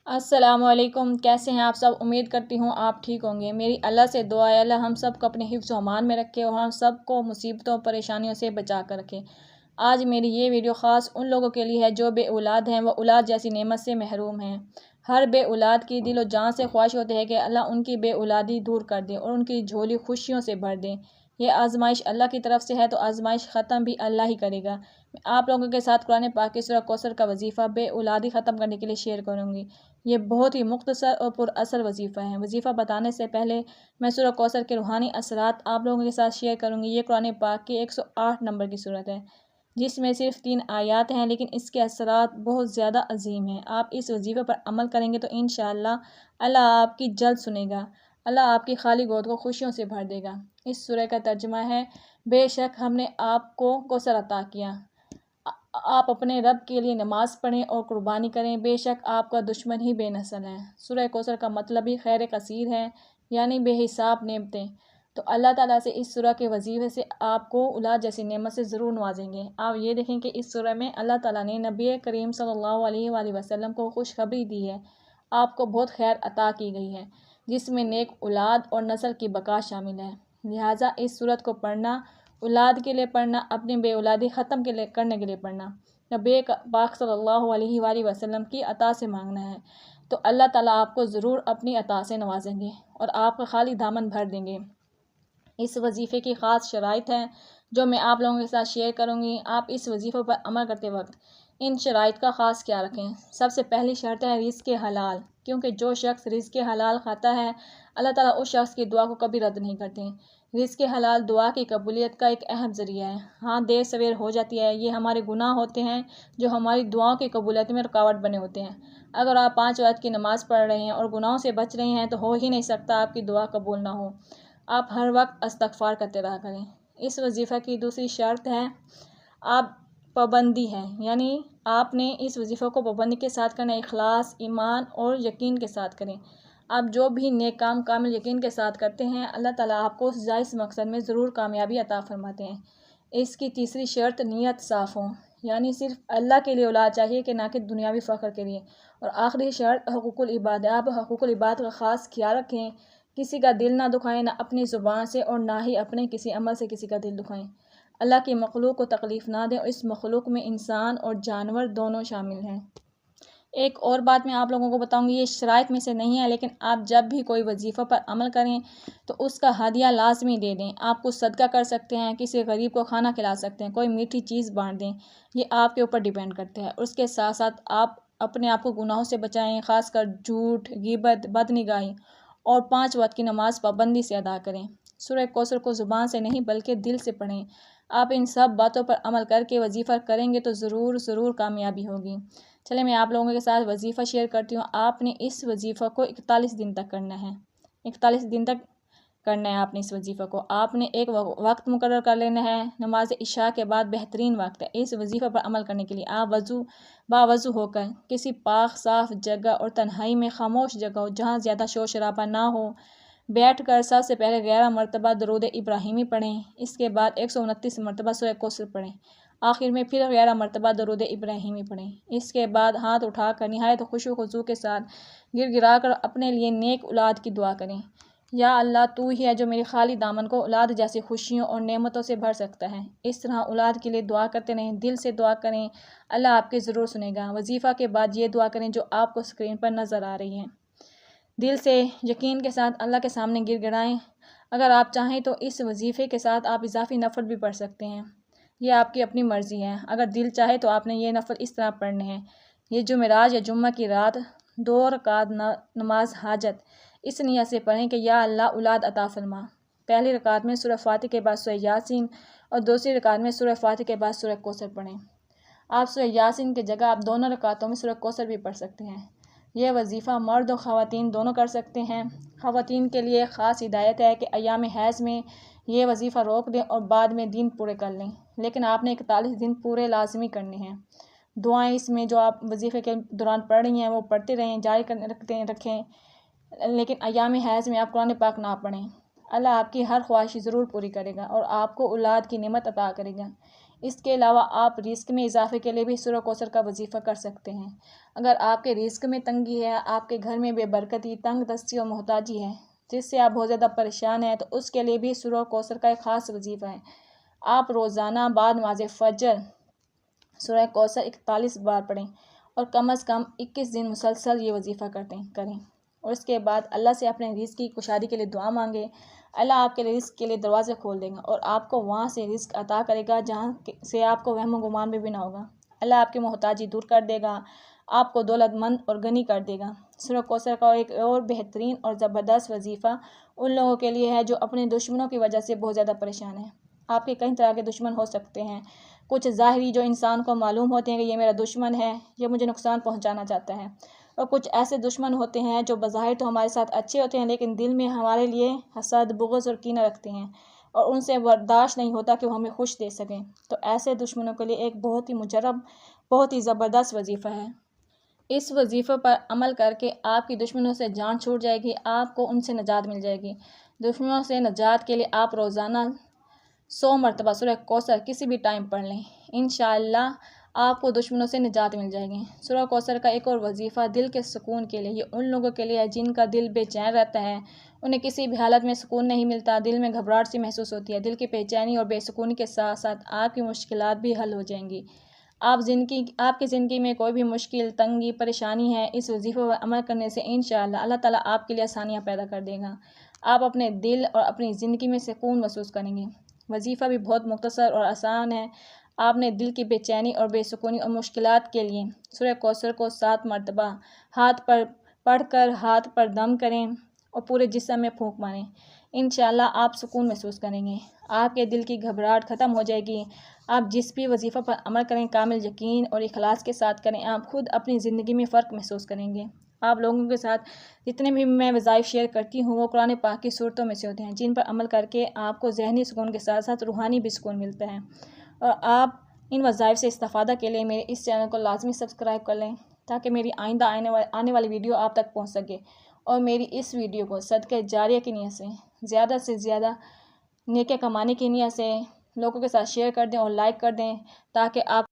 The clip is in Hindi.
अस्सलामुअलैकुम। कैसे हैं आप सब? उम्मीद करती हूँ आप ठीक होंगे। मेरी अल्लाह से दुआ है अल्लाह हम सब को अपने हिफ्ज़ व अमान में रखे और हम सब को मुसीबतों परेशानियों से बचा कर रखे। आज मेरी ये वीडियो ख़ास उन लोगों के लिए है जो बे औलाद हैं व औलाद जैसी नेमत से महरूम हैं। हर बे औलाद की दिलो जान से ख्वाहिश होती है कि अल्लाह उनकी बे औलादी दूर कर दे और उनकी झोली खुशियों से भर दे। ये आजमाइश अल्लाह की तरफ से है तो आजमाइश ख़त्म भी अल्लाह ही करेगा। मैं आप लोगों के साथ कुरान पाक की सूरह कौसर का वजीफ़ा बे औलादी ख़त्म करने के लिए शेयर करूँगी। ये बहुत ही मुख्तसर और पुरअसर वजीफ़ा है। वजीफ़ा बताने से पहले मैं सूरह कौसर के रूहानी असरात आप लोगों के साथ शेयर करूँगी। ये कुरान पाक की 108 नंबर की सूरत है, जिसमें सिर्फ 3 आयत हैं, लेकिन इसके असरात बहुत ज़्यादा अजीम हैं। आप इस वजीफ़े पर अमल करेंगे तो इंशाअल्लाह अल्लाह आपकी जल्द सुनेगा। अल्लाह आपकी खाली गोद को खुशियों से भर देगा। इस सूरह का तर्जुमा है, बेशक हमने आपको कौसर अता किया, आप अपने रब के लिए नमाज़ पढ़ें और कुर्बानी करें, बेशक आपका दुश्मन ही बेनस्ल है। सूरह कौसर का मतलब ही खैर कसीर है, यानी बेहिसाब नेमतें। तो अल्लाह ताला से इस सूरह के वजीफ़े से आपको औलाद जैसी नेमत से ज़रूर नवाजेंगे। आप ये देखें कि इस सूरह में अल्लाह ताला ने नबी करीम सल्लल्लाहु अलैहि वसल्लम को खुशखबरी दी है। आपको बहुत खैर अता की गई है, जिसमें नेक औलाद और नस्ल की बका शामिल है। लिहाजा इस सूरत को पढ़ना औलाद के लिए पढ़ना, अपनी बे औलादी ख़त्म करने के लिए पढ़ना, नबी पाक सल्लल्लाहु अलैहि वसल्लम की अता से मांगना है, तो अल्लाह ताला आपको ज़रूर अपनी अता से नवाजेंगे और आपका खाली दामन भर देंगे। इस वजीफ़े की ख़ास शराइत हैं जो मैं आप लोगों के साथ शेयर करूँगी। आप इस वजीफ़े पर अमल करते वक्त इन शराइत का ख़ास ख्याल रखें। सबसे पहली शर्त है रिज़्क़ हलाल, क्योंकि जो शख्स रिज़्क़ हलाल खाता है अल्लाह ताला उस शख्स की दुआ को कभी रद्द नहीं करते। रिज़्क़ हलाल दुआ की कबूलियत का एक अहम ज़रिया है। हाँ, देर सवेर हो जाती है, ये हमारे गुनाह होते हैं जो हमारी दुआओं की कबूलियत में रुकावट बने होते हैं। अगर आप 5 वक्त की नमाज़ पढ़ रहे हैं और गुनाहों से बच रहे हैं तो हो ही नहीं सकता आपकी दुआ कबूल ना हो। आप हर वक्त इस्तग़फ़ार करते रहा करें। इस वजीफ़ा की दूसरी शर्त है आप पाबंदी है, यानी आपने इस वजीफ़े को पाबंदी के साथ करना, इखलास, ईमान और यकीन के साथ करें। आप जो भी नेक काम कामिल यकीन के साथ करते हैं अल्लाह ताला आपको उस जायज़ मकसद में ज़रूर कामयाबी अता फरमाते हैं। इसकी तीसरी शर्त नीयत साफ़ हो, यानी सिर्फ अल्लाह के लिए औलाद चाहिए कि ना कि दुनियावी फ़ख्र के लिए। और आखिरी शर्त हक़ूक़ुल इबाद, आप हक़ूक़ुल इबाद का ख़ास ख्याल रखें, किसी का दिल ना दुखाएं, ना अपनी ज़ुबान से और ना ही अपने किसी अमल से किसी का दिल दुखाएं। अल्लाह की मखलूक को तकलीफ़ ना दें और इस मखलूक में इंसान और जानवर दोनों शामिल हैं। एक और बात मैं आप लोगों को बताऊंगी, ये शराइत में से नहीं है, लेकिन आप जब भी कोई वजीफ़ा पर अमल करें तो उसका हदिया लाजमी दे दें। आप कुछ सदका कर सकते हैं, किसी गरीब को खाना खिला सकते हैं, कोई मीठी चीज़ बांट दें, ये आपके ऊपर डिपेंड करता है। उसके साथ साथ आप अपने आप को गुनाहों से बचाएं, ख़ासकर झूठ, ग़ीबत, बदनिगाही और 5 वक्त की नमाज़ पाबंदी से अदा करें। सूरह कौसर को ज़ुबान से नहीं बल्कि दिल से पढ़ें। आप इन सब बातों पर अमल करके वजीफ़ा करेंगे तो ज़रूर कामयाबी होगी। चलिए मैं आप लोगों के साथ वजीफ़ा शेयर करती हूँ। आपने इस वजीफ़ा को 41 दिन तक करना है। 41 दिन तक करना है आपने इस वजीफ़ा को। आपने एक वक्त मुकर्रर कर लेना है, नमाज इशा के बाद बेहतरीन वक्त है इस वजीफ़ा पर अमल करने के लिए। आप बावज़ू होकर किसी पाक साफ़ जगह और तन्हाई में खामोश जगह हो जहाँ ज़्यादा शोर शराबा ना हो, बैठ कर सबसे पहले 11 मरतबा दरूद इब्राहिमी पढ़ें। इसके बाद 129 मरतबा सूरह कौसर पढ़ें। आखिर में फिर 11 मरतबा दरूद इब्राहिमी पढ़ें। इसके बाद हाथ उठाकर निहायत खुशू खुजू के साथ गिड़गिड़ा कर अपने लिए नेक औलाद की दुआ करें। या अल्लाह, तू ही है जो मेरे खाली दामन को औलाद जैसी खुशियों और नेमतों से भर सकता है। इस तरह औलाद के लिए दुआ करते रहें, दिल से दुआ करें, अल्लाह आपकी ज़रूर सुनेगा। वजीफ़ा के बाद ये दुआ करें जो आपको स्क्रीन पर नज़र आ रही है। दिल से यकीन के साथ अल्लाह के सामने गिड़गिड़ाएं। अगर आप चाहें तो इस वजीफ़े के साथ आप इजाफ़ी नफ़ल भी पढ़ सकते हैं, ये आपकी अपनी मर्ज़ी है। अगर दिल चाहे तो आपने ये नफ़ल इस तरह पढ़ने हैं। ये जुमेरात या जुम्मा की रात 2 रकात नमाज हाजत इस नियत से पढ़ें कि या अल्लाह औलाद अता फरमा। पहली रकात में सूरह फातिहा के बाद सूरह यासीन और दूसरी रकात में सूरह फातिहा के बाद सूरह कौसर पढ़ें। आप सूरह यासीन की जगह आप दोनों रकातों में सूरह कौसर भी पढ़ सकते हैं। यह वजीफ़ा मर्द और ख़वातीन दोनों कर सकते हैं। ख़वातीन के लिए ख़ास हिदायत है कि अय्याम हैज़ में ये वजीफ़ा रोक दें और बाद में दिन पूरे कर लें, लेकिन आपने 41 दिन पूरे लाजमी करने हैं। दुआएं इसमें जो आप वजीफ़े के दौरान पढ़ रही हैं वो पढ़ते रहें, जारी रखें, लेकिन अय्याम हैज़ में आप कुरान पाक ना पढ़ें। अल्लाह आपकी हर ख्वाहिश ज़रूर पूरी करेगा और आपको औलाद की नेमत अता करेगा। इसके अलावा आप रिस्क में इजाफे के लिए भी सूरह कौसर का वजीफ़ा कर सकते हैं। अगर आपके रिस्क में तंगी है, आपके घर में बेबरकती, तंग दस्ती और मोहताजी है, जिससे आप बहुत ज़्यादा परेशान हैं, तो उसके लिए भी सूरह कौसर का एक ख़ास वजीफ़ा है। आप रोज़ाना बाद नमाज़ फ़जर सूरह कौसर 41 बार पढ़ें और कम से कम 21 दिन मुसलसल ये वजीफ़ा करें। और इसके बाद अल्लाह से अपने रिस्क की कुशादी के लिए दुआ मांगे। अल्लाह आपके लिए रिस्क के लिए दरवाज़े खोल देगा और आपको वहाँ से रिस्क अता करेगा जहाँ से आपको वहम गुमान में भी ना होगा। अल्लाह आपकी मोहताजी दूर कर देगा, आपको दौलतमंद और गनी कर देगा। सूरह कौसर का एक और बेहतरीन और ज़बरदस्त वजीफ़ा उन लोगों के लिए है जो अपने दुश्मनों की वजह से बहुत ज़्यादा परेशान हैं। आपके कई तरह के दुश्मन हो सकते हैं, कुछ ज़ाहिरी जो इंसान को मालूम होते हैं कि ये मेरा दुश्मन है, ये मुझे नुकसान पहुंचाना चाहता है, और कुछ ऐसे दुश्मन होते हैं जो बज़ाहिर तो हमारे साथ अच्छे होते हैं लेकिन दिल में हमारे लिए हसद, बुग़्ज़ और कीना रखते हैं और उनसे बर्दाश्त नहीं होता कि वो हमें खुश दे सकें। तो ऐसे दुश्मनों के लिए एक बहुत ही मुजर्रब, बहुत ही ज़बरदस्त वजीफ़ा है। इस वजीफ़े पर अमल करके आपकी दुश्मनों से जान छूट जाएगी, आपको उनसे निजात मिल जाएगी। दुश्मनों से निजात के लिए आप रोज़ाना 100 मरतबा सूरह कौसर किसी भी टाइम पढ़ लें। इंशाअल्लाह आपको दुश्मनों से निजात मिल जाएगी। सूरह कौसर का एक और वजीफ़ा दिल के सुकून के लिए, ये उन लोगों के लिए है जिनका दिल बेचैन रहता है, उन्हें किसी भी हालत में सुकून नहीं मिलता, दिल में घबराहट सी महसूस होती है। दिल की बेचैनी और बेसुकूनी के साथ साथ आपकी मुश्किलात भी हल हो जाएंगी। आपकी ज़िंदगी में कोई भी मुश्किल, तंगी, परेशानी है, इस वजीफ़े पर अमल करने से इंशाअल्लाह अल्लाह ताला आपके लिए आसानियाँ पैदा कर देगा। आप अपने दिल और अपनी ज़िंदगी में सुकून महसूस करेंगे। वजीफ़ा भी बहुत मुख्तसर और आसान है। आपने दिल की बेचैनी और बेसुकूनी और मुश्किलात के लिए सूरह कौसर को 7 मरतबा हाथ पर पढ़कर हाथ पर दम करें और पूरे जिस्म में फूंक मारें। इंशाअल्लाह आप सुकून महसूस करेंगे, आपके दिल की घबराहट ख़त्म हो जाएगी। आप जिस भी वजीफ़ा पर अमल करें कामिल यकीन और इखलास के साथ करें, आप खुद अपनी ज़िंदगी में फ़र्क महसूस करेंगे। आप लोगों के साथ जितने भी मैं वज़ाइफ़ शेयर करती हूँ वो कुरान पाक की सूरतों में से होते हैं जिन पर अमल करके आपको ज़हनी सुकून के साथ साथ रूहानी भी सुकून मिलता है। और आप इन वज़ाइफ़ से इस्तिफ़ादा के लिए मेरे इस चैनल को लाज़मी सब्सक्राइब कर लें ताकि मेरी आइंदा आने वाली वीडियो आप तक पहुँच सके। और मेरी इस वीडियो को सदक़े जारिया की नीयत से ज़्यादा नेकियां कमाने की नीयत से लोगों के साथ शेयर कर दें और लाइक कर दें ताकि आप